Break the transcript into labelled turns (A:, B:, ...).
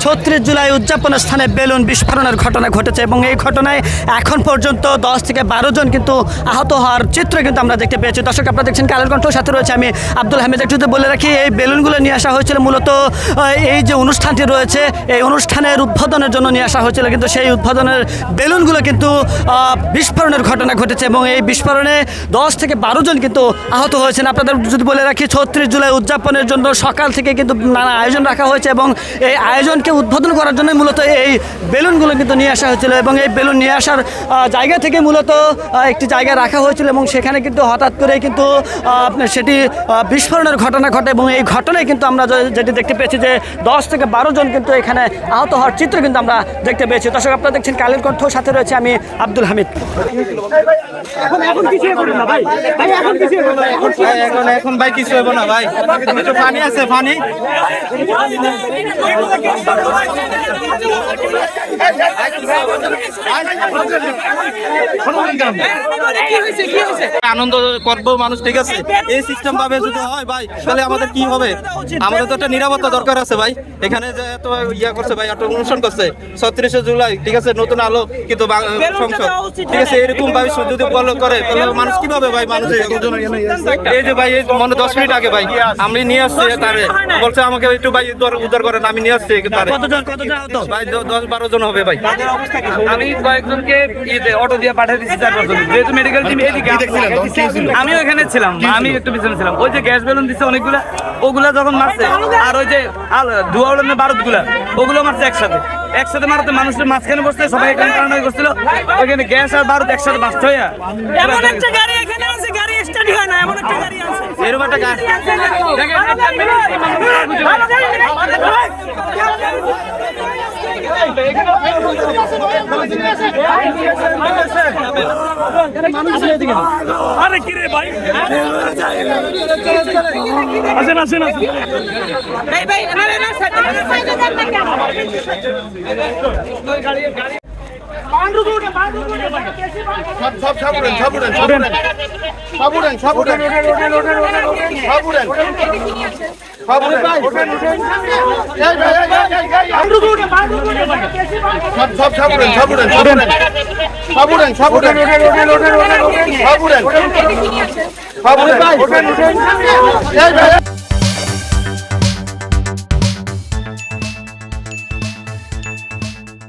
A: 36 জুলাই উদযাপনের স্থানে বেলুন বিস্ফোরণের ঘটনা ঘটেছে এবং এই ঘটনায় এখন পর্যন্ত 10 থেকে 12 জন কিন্তু আহত হওয়ার চিত্র কিন্তু আমরা দেখতে পেয়েছি। দর্শক আপনারা দেখছেন কালের কণ্ঠ, সাথে রয়েছে আমি আব্দুল হামিদ। একটু যদি বলে রাখি, এই বেলুনগুলো নিয়ে আসা হয়েছিল মূলত এই যে অনুষ্ঠানটি রয়েছে এই অনুষ্ঠানের উদ্বোধনের জন্য নিয়ে আসা হয়েছিল, কিন্তু সেই উদ্বোধনের বেলুনগুলো কিন্তু বিস্ফোরণের ঘটনা ঘটেছে এবং এই বিস্ফোরণে 10 থেকে 12 জন কিন্তু আহত হয়েছেন। আপনাদের যদি বলে রাখি, 36 জুলাই উদযাপনের জন্য সকাল থেকে কিন্তু নানা আয়োজন রাখা হয়েছে এবং এই আয়োজনকে উদ্বোধন করার জন্য মূলত এই বেলুনগুলো কিন্তু নিয়ে আসা হয়েছিল এবং এই বেলুন নিয়ে আসার জায়গা থেকে মূলত একটি জায়গায় রাখা হয়েছিল এবং সেখানে কিন্তু হঠাৎ করে কিন্তু সেটি বিস্ফোরণের ঘটনা ঘটে এবং এই ঘটনায় কিন্তু আমরা যেটি দেখতে পেয়েছি যে 10 থেকে 12 জন কিন্তু এখানে আহত হওয়ার চিত্র কিন্তু আমরা দেখতে পেয়েছি। দর্শক আপনারা দেখছেন কালের কণ্ঠ, সাথে রয়েছে আমি আব্দুল হামিদ।
B: এখন ভাই কিছু হইব না ভাই, একটু পানি আছে, পানি আনন্দ করবো মানুষ, ঠিক আছে। এই সিস্টেম ভাবে যদি হয় ভাই তাহলে আমাদের কি হবে? আমাদের তো একটা নিরাপত্তা দরকার আছে ভাই। এখানে যে এত ইয়া করছে ভাই, এত অনুষ্ঠান করছে 36 জুলাই, ঠিক আছে, নতুন আলো কিন্তু সংসদ, ঠিক আছে, এরকম ভাবে যদি ফলো করে তাহলে মানুষ কিভাবে ভাই? মানুষ এই যে ভাই মনে 10 মিনিট আগে ভাই আমি নিয়ে আসছি, তারে বলছে আমাকে একটু ভাই উদ্ধার করেন, আমি নিয়ে আসছি তারে ভাই 10-12 জন হবে ভাই।
C: আমি কয়েকজনকে অটো দিয়ে পাঠিয়ে দিচ্ছি, 4-5 জন, যেহেতু মেডিকেল টিম এদিকে, আমিও এখানে ছিলাম, আমি একটু পিছনে ছিলাম। ওই যে গ্যাস বেলুন দিচ্ছে অনেকগুলা, ওগুলা যখন মারছে আর ওই যে ধোয়া উড়ানোর বারুদগুলা ওগুলো মারছে একসাথে মারতে মানুষের মাঝখানে বসতে সবাই এখানে কারণ করছিল, ওইখানে গ্যাস আর বারুদ একসাথে বাস্ট হয়ে
D: এমন একটা গাড়ি এখানে আছে, গাড়ি স্টার্ট হয় না, এমন একটা গাড়ি আছে,
C: এরকম একটা গাড়ি
D: আরে কি রে ভাই, আসেন আসেন ভাই ভাই, না না না
B: সব